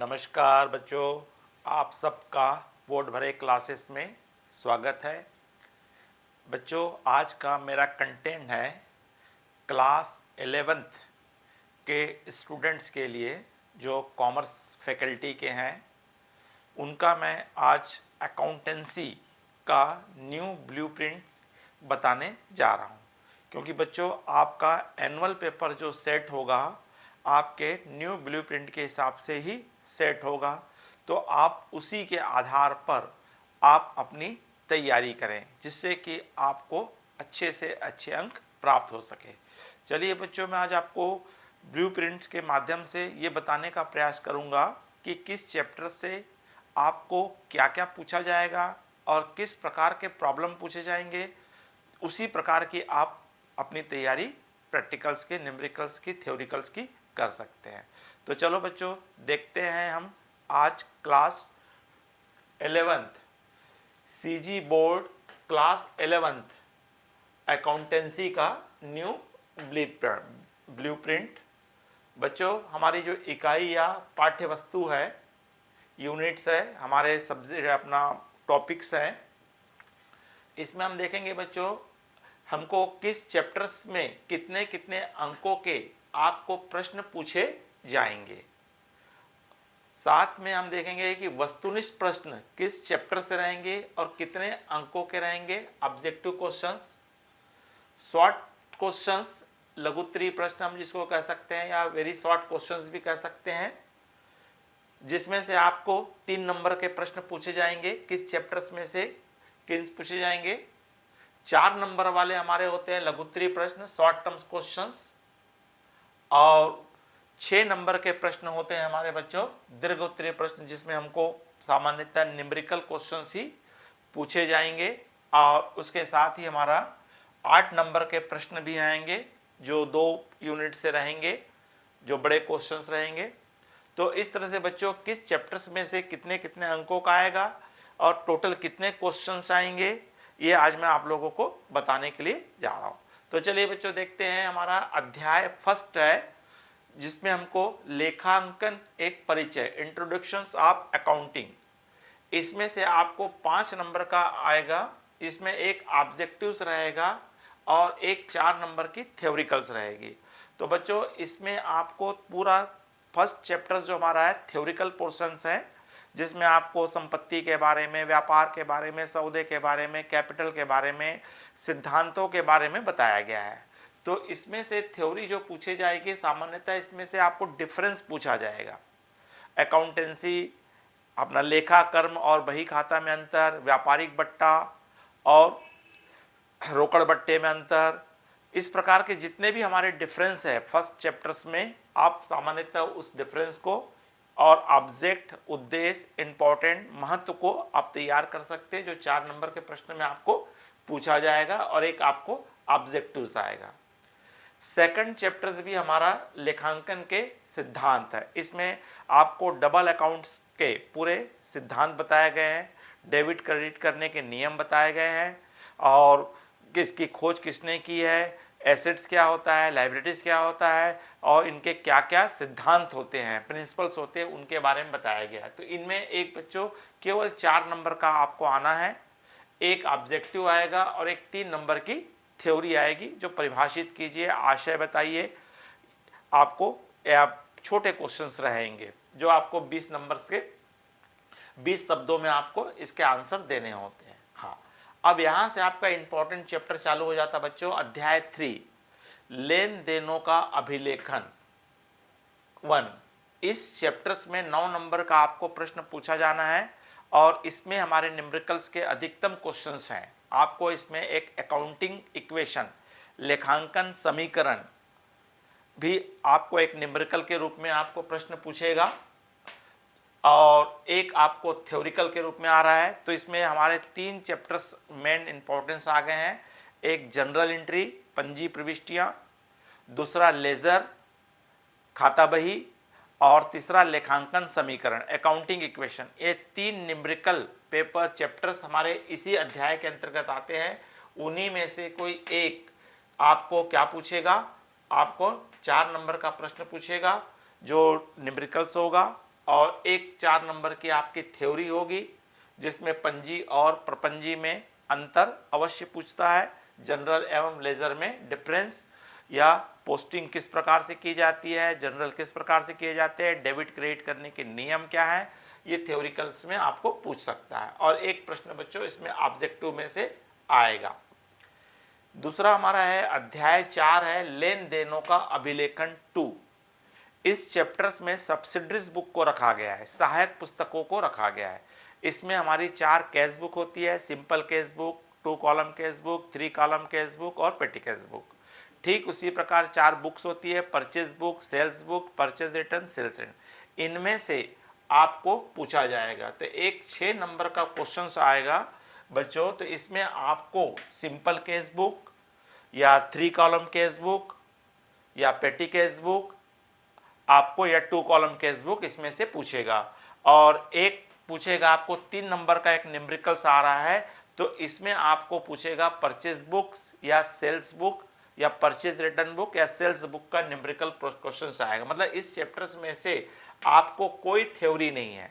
नमस्कार बच्चों, आप सबका बोर्ड भरे क्लासेस में स्वागत है। बच्चों, आज का मेरा कंटेंट है क्लास 11th के स्टूडेंट्स के लिए जो कॉमर्स फैकल्टी के हैं। उनका मैं आज अकाउंटेंसी का न्यू ब्लूप्रिंट्स बताने जा रहा हूँ, क्योंकि बच्चों आपका एनुअल पेपर जो सेट होगा आपके न्यू ब्लूप्रिंट के हिसाब से ही सेट होगा। तो आप उसी के आधार पर आप अपनी तैयारी करें, जिससे कि आपको अच्छे से अच्छे अंक प्राप्त हो सके। चलिए बच्चों, मैं आज आपको ब्लूप्रिंट्स के माध्यम से ये बताने का प्रयास करूँगा कि किस चैप्टर से आपको क्या क्या पूछा जाएगा और किस प्रकार के प्रॉब्लम पूछे जाएंगे। उसी प्रकार की आप अपनी तैयारी प्रैक्टिकल्स के, न्यूमेरिकल्स की, थ्योरिकल्स की कर सकते हैं। तो चलो बच्चों, देखते हैं हम आज class 11th CG board class 11th accountancy का न्यू ब्लूप्रिंट। बच्चों, हमारी जो इकाई या पाठ्य वस्तु है, यूनिट्स है, हमारे सब्जेक्ट अपना टॉपिक्स हैं, इसमें हम देखेंगे बच्चों हमको किस चैप्टर्स में कितने कितने अंकों के आपको प्रश्न पूछे जाएंगे। साथ में हम देखेंगे कि वस्तुनिष्ठ प्रश्न किस चैप्टर से रहेंगे और कितने अंकों के रहेंगे। ऑब्जेक्टिव क्वेश्चंस, शॉर्ट क्वेश्चंस, लघु उत्तरीय प्रश्न हम जिसको कह सकते हैं, या वेरी शॉर्ट क्वेश्चंस भी कह सकते हैं, जिसमें से आपको 3 नंबर के प्रश्न पूछे जाएंगे। किस चैप्टर्स में से किन पूछे जाएंगे। 4 नंबर वाले हमारे होते हैं लघु उत्तरीय प्रश्न, शॉर्ट टर्म्स क्वेश्चंस, और 6 नंबर के प्रश्न होते हैं हमारे बच्चों दीर्घ उत्तरीय प्रश्न, जिसमें हमको सामान्यतः न्यूमेरिकल क्वेश्चंस ही पूछे जाएंगे। और उसके साथ ही हमारा 8 नंबर के प्रश्न भी आएंगे जो 2 यूनिट से रहेंगे, जो बड़े क्वेश्चंस रहेंगे। तो इस तरह से बच्चों किस चैप्टर्स में से कितने कितने अंकों का आएगा और टोटल कितने क्वेश्चंस आएंगे, ये आज मैं आप लोगों को बताने के लिए जा रहा हूँ। तो चलिए बच्चों, देखते हैं। हमारा अध्याय फर्स्ट है, जिसमें हमको लेखांकन एक परिचय, इंट्रोडक्शंस ऑफ अकाउंटिंग। इसमें से आपको 5 नंबर का आएगा। इसमें एक ऑब्जेक्टिव्स रहेगा और एक 4 नंबर की थ्योरिकल्स रहेगी। तो बच्चों, इसमें आपको पूरा फर्स्ट चैप्टर जो हमारा है थ्योरिकल पोर्शंस है, जिसमें आपको संपत्ति के बारे में, व्यापार के बारे में, सौदे के बारे में, कैपिटल के बारे में, सिद्धांतों के बारे में बताया गया है। तो इसमें से थ्योरी जो पूछे जाएगी, सामान्यतः इसमें से आपको डिफरेंस पूछा जाएगा। अकाउंटेंसी, अपना लेखा कर्म और बही खाता में अंतर, व्यापारिक बट्टा और रोकड़ बट्टे में अंतर, इस प्रकार के जितने भी हमारे डिफरेंस है फर्स्ट चैप्टर्स में, आप सामान्यतः उस डिफरेंस को और ऑब्जेक्ट, उद्देश्य, इंपॉर्टेंट, महत्व को आप तैयार कर सकते हैं, जो 4 नंबर के प्रश्न में आपको पूछा जाएगा, और एक आपको ऑब्जेक्टिव्स आएगा। सेकंड चैप्टर्स भी हमारा लेखांकन के सिद्धांत है। इसमें आपको डबल अकाउंट्स के पूरे सिद्धांत बताए गए हैं, डेबिट क्रेडिट करने के नियम बताए गए हैं, और किसकी खोज किसने की है, एसेट्स क्या होता है, लायबिलिटीज क्या होता है, और इनके क्या क्या सिद्धांत होते हैं, प्रिंसिपल्स होते हैं, उनके बारे में बताया गया है। तो इनमें एक बच्चों केवल 4 नंबर का आपको आना है, एक ऑब्जेक्टिव आएगा और एक 3 नंबर की थ्योरी आएगी, जो परिभाषित कीजिए, आशय बताइए। आपको छोटे क्वेश्चंस रहेंगे जो आपको 20 नंबर के 20 शब्दों में आपको इसके आंसर देने होते हैं। हाँ, अब यहां से आपका इंपॉर्टेंट चैप्टर चालू हो जाता बच्चों, अध्याय 3, लेन देनों का अभिलेखन 1। इस चैप्टर्स में 9 नंबर का आपको प्रश्न पूछा जाना है, और इसमें हमारे न्यूमेरिकल्स के अधिकतम क्वेश्चंस हैं। आपको इसमें एक अकाउंटिंग इक्वेशन, लेखांकन समीकरण भी आपको एक न्यूमेरिकल के रूप में आपको प्रश्न पूछेगा, और एक आपको थ्योरिकल के रूप में आ रहा है। तो इसमें हमारे 3 चैप्टर्स मेन इंपॉर्टेंस आ गए हैं। एक जनरल एंट्री, पंजी प्रविष्टियां, दूसरा लेजर, खाता बही, और तीसरा लेखांकन समीकरण, अकाउंटिंग इक्वेशन। ये 3 न्यूमेरिकल पेपर चैप्टर्स हमारे इसी अध्याय के अंतर्गत आते हैं। उन्हीं में से कोई एक आपको क्या पूछेगा, आपको 4 नंबर का प्रश्न पूछेगा जो न्यूमेरिकल्स होगा, और एक 4 नंबर की आपकी थ्योरी होगी जिसमें पंजी और प्रपंजी में अंतर अवश्य पूछता है, जनरल एवं लेजर में डिफरेंस, या पोस्टिंग किस प्रकार से की जाती है, जनरल किस प्रकार से किए जाते हैं, डेबिट क्रेडिट करने के नियम क्या है, ये थ्योरिकल्स में आपको पूछ सकता है। और एक प्रश्न बच्चों इसमें ऑब्जेक्टिव में से आएगा। दूसरा हमारा है अध्याय 4 है लेन देनों का अभिलेखन 2। इस चैप्टर्स में सब्सिडरीज बुक को रखा गया है, सहायक पुस्तकों को रखा गया है। इसमें हमारी 4 केस बुक होती है, simple case book, 2 column case book, 3 column case book और पेटी केस बुक। ठीक उसी प्रकार 4 बुक्स होती है, purchase book, sales book, purchase return, sales return. इनमें से आपको पूछा जाएगा। तो एक 6 नंबर का क्वेश्चन आएगा बच्चों, तो इसमें आपको सिंपल केस बुक या 3 कॉलम केस बुक या पेटी केस बुक आपको, या 2 कॉलम केस बुक इसमें से पूछेगा। और एक पूछेगा आपको 3 नंबर का एक न्यूमेरिकल्स आ रहा है, तो इसमें आपको पूछेगा परचेज बुक्स या सेल्स बुक या परचेज रिटर्न बुक या सेल्स बुक का न्यूमेरिकल क्वेश्चन आएगा। मतलब इस चैप्टर्स में से आपको कोई थ्योरी नहीं है,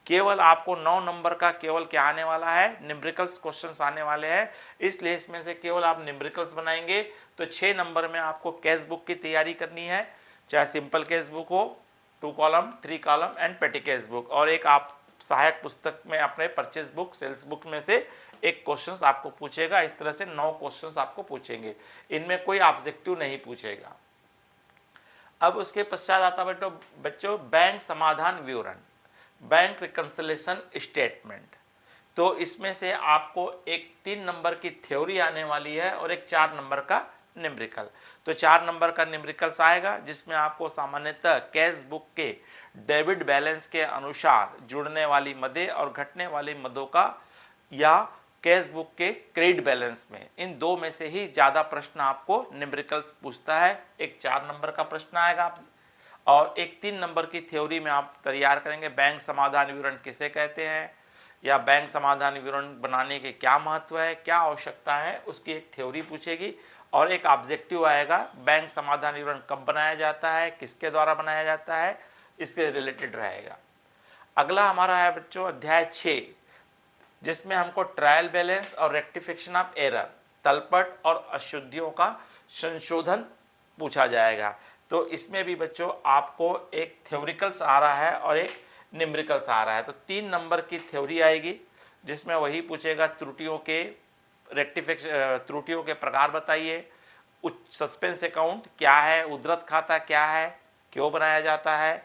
केवल आपको 9 नंबर का केवल क्या आने वाला है, न्यूमेरिकल्स क्वेश्चंस आने वाले हैं। इसलिए इसमें से केवल आप न्यूमेरिकल्स बनाएंगे। तो 6 नंबर में आपको केस बुक की तैयारी करनी है, चाहे सिंपल केस बुक हो, 2 कॉलम, 3 कॉलम एंड पेटी केस बुक। और एक आप सहायक पुस्तक में अपने परचेज बुक, सेल्स बुक में से एक क्वेश्चन आपको पूछेगा। इस तरह से 9 क्वेश्चन आपको पूछेंगे, इनमें कोई ऑब्जेक्टिव नहीं पूछेगा। अब उसके पश्चात आता है बच्चों बैंक समाधान विवरण, बैंक रिकंसिलिएशन स्टेटमेंट। तो इसमें से आपको एक 3 नंबर की थ्योरी आने वाली है और एक 4 नंबर का न्यूमेरिकल। तो 4 नंबर का न्यूमेरिकल्स आएगा जिसमें आपको सामान्यतः कैश बुक के डेबिट बैलेंस के अनुसार जुड़ने वाली मदें और घटने वाली मदों का, या कैश बुक के क्रेडिट बैलेंस में, इन 2 में से ही ज़्यादा प्रश्न आपको न्यूमेरिकल्स पूछता है। एक 4 नंबर का प्रश्न आएगा आप, और एक 3 नंबर की थ्योरी में आप तैयार करेंगे बैंक समाधान विवरण किसे कहते हैं, या बैंक समाधान विवरण बनाने के क्या महत्व है, क्या आवश्यकता है, उसकी एक थ्योरी पूछेगी। और एक ऑब्जेक्टिव आएगा बैंक समाधान विवरण कब बनाया जाता है, किसके द्वारा बनाया जाता है, इसके रिलेटेड रहेगा। अगला हमारा है बच्चों अध्याय 6, जिसमें हमको ट्रायल बैलेंस और रेक्टिफिकेशन ऑफ एरर, तलपट और अशुद्धियों का संशोधन पूछा जाएगा। तो इसमें भी बच्चों आपको एक थ्योरिकल्स आ रहा है और एक न्यूमेरिकल्स आ रहा है। तो 3 नंबर की थ्योरी आएगी जिसमें वही पूछेगा त्रुटियों के रेक्टिफिकेशन, त्रुटियों के प्रकार बताइए, सस्पेंस अकाउंट क्या है, उद्धृत खाता क्या है, क्यों बनाया जाता है,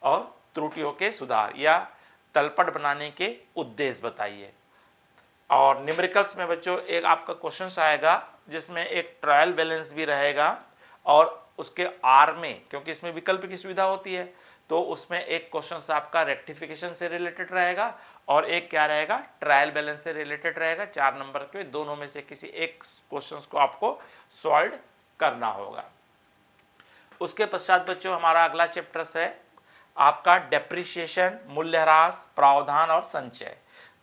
और त्रुटियों के सुधार या तलपट बनाने के उद्देश्य बताइए। और न्यूमेरिकल्स में बच्चों एक आपका क्वेश्चन आएगा जिसमें एक ट्रायल बैलेंस भी रहेगा, और उसके आर में, क्योंकि इसमें विकल्प की सुविधा होती है, तो उसमें एक क्वेश्चन आपका रेक्टिफिकेशन से रिलेटेड रहेगा और एक क्या रहेगा, ट्रायल बैलेंस से रिलेटेड रहेगा। 4 नंबर के दोनों में से किसी एक क्वेश्चन को आपको सॉल्व करना होगा। उसके पश्चात बच्चों हमारा अगला चैप्टर है आपका डेप्रिसिएशन, मूल्यह्रास, प्रावधान और संचय।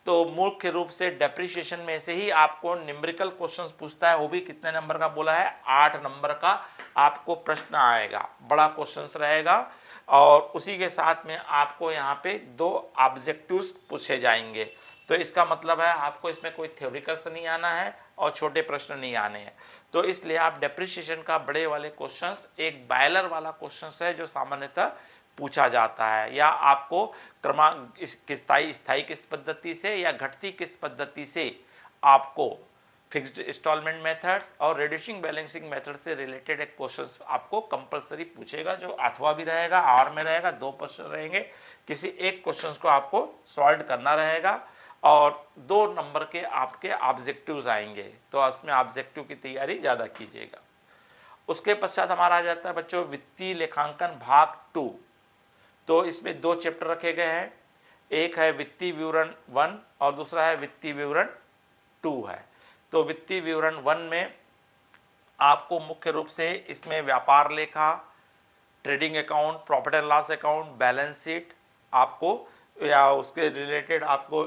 तो मुख्य रूप से डेप्रिसिएशन में से ही आपको न्यूमेरिकल क्वेश्चंस पूछता है, वो भी कितने नंबर का बोला है, 8 नंबर का आपको प्रश्न आएगा, बड़ा क्वेश्चंस रहेगा। और उसी के साथ में आपको यहाँ पे 2 ऑब्जेक्टिव्स पूछे जाएंगे। तो इसका मतलब है आपको इसमें कोई थ्योरिकल्स नहीं आना है और छोटे प्रश्न नहीं आने हैं। तो इसलिए आप डेप्रिसिएशन का बड़े वाले क्वेश्चंस, एक बायलर वाला क्वेश्चन है जो सामान्यतः पूछा जाता है, या आपको क्रमांक स्थायी किस पद्धति से या घटती किस पद्धति से आपको फिक्स्ड इंस्टॉलमेंट मेथड्स और रिड्यूसिंग बैलेंसिंग मेथड से रिलेटेड एक क्वेश्चंस आपको कंपलसरी पूछेगा, जो अथवा भी रहेगा, आर में रहेगा, 2 प्रश्न रहेंगे, किसी एक क्वेश्चंस को आपको सॉल्व करना रहेगा। और 2 नंबर के आपके ऑब्जेक्टिव्स आएंगे, तो इसमें ऑब्जेक्टिव की तैयारी ज़्यादा कीजिएगा। उसके पश्चात हमारा आ जाता है बच्चों वित्तीय लेखांकन भाग 2। तो इसमें 2 चैप्टर रखे गए हैं, एक है वित्तीय विवरण 1 और दूसरा है वित्तीय विवरण 2 है। तो वित्तीय विवरण 1 में आपको मुख्य रूप से इसमें व्यापार लेखा, trading account, profit and loss account, balance sheet आपको, या उसके रिलेटेड आपको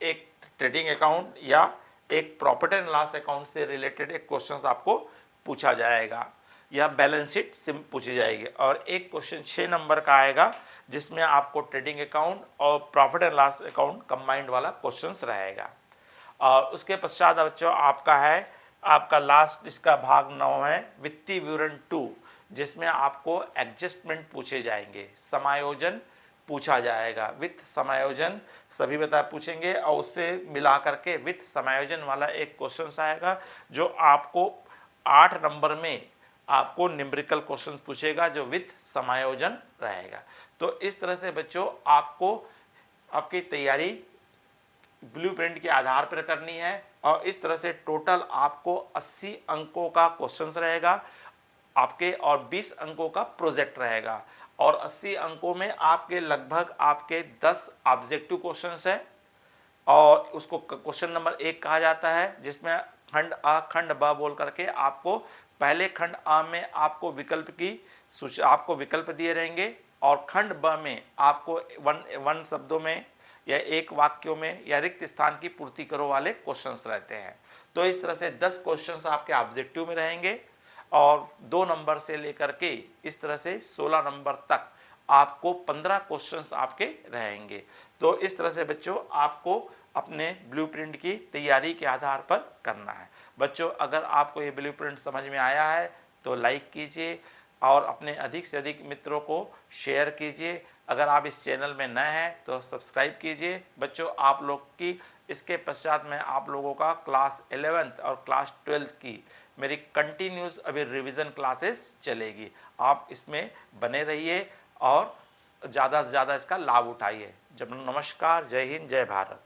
एक ट्रेडिंग अकाउंट या एक प्रॉफिट एंड लॉस अकाउंट से रिलेटेड एक क्वेश्चंस आपको पूछा जाएगा, या बैलेंस शीट सिम पूछी जाएगी। और एक क्वेश्चन 6 नंबर का आएगा जिसमें आपको ट्रेडिंग अकाउंट और profit and loss account combined वाला क्वेश्चंस रहेगा। और उसके पश्चात बच्चों आपका है आपका लास्ट इसका भाग 9 है वित्तीय विवरण 2, जिसमें आपको एडजस्टमेंट पूछे जाएंगे, समायोजन पूछा जाएगा। वित्त समायोजन सभी बता पूछेंगे और उससे मिला करके वित्त समायोजन वाला एक क्वेश्चन आएगा जो आपको 8 नंबर में आपको न्यूमेरिकल क्वेश्चन पूछेगा जो वित्त समायोजन रहेगा। तो इस तरह से बच्चों आपको आपकी तैयारी ब्लूप्रिंट के आधार पर करनी है और इस तरह से टोटल आपको 80 अंकों का क्वेश्चन रहेगा आपके और 20 अंकों का प्रोजेक्ट रहेगा और 80 अंकों में आपके लगभग आपके 10 ऑब्जेक्टिव क्वेश्चंस हैं और उसको क्वेश्चन नंबर 1 कहा जाता है, जिसमें खंड अ खंड ब बोल करके आपको पहले खंड अ में आपको आपको विकल्प दिए रहेंगे और खंड ब में आपको वन शब्दों में या एक वाक्यों में या रिक्त स्थान की पूर्ति करो वाले क्वेश्चंस रहते हैं। तो इस तरह से 10 क्वेश्चंस आपके ऑब्जेक्टिव में रहेंगे और 2 नंबर से लेकर के इस तरह से 16 नंबर तक आपको 15 क्वेश्चंस आपके रहेंगे। तो इस तरह से बच्चों आपको अपने ब्लूप्रिंट की तैयारी के आधार पर करना है। बच्चों अगर आपको ये ब्लूप्रिंट समझ में आया है तो लाइक कीजिए और अपने अधिक से अधिक मित्रों को शेयर कीजिए। अगर आप इस चैनल में नए हैं तो सब्सक्राइब कीजिए। बच्चों आप लोग की इसके पश्चात में आप लोगों का क्लास 11th और क्लास 12th की मेरी कंटिन्यूस अभी रिवीजन क्लासेस चलेगी। आप इसमें बने रहिए और ज़्यादा से ज़्यादा इसका लाभ उठाइए। जब नमस्कार, जय हिंद, जय भारत।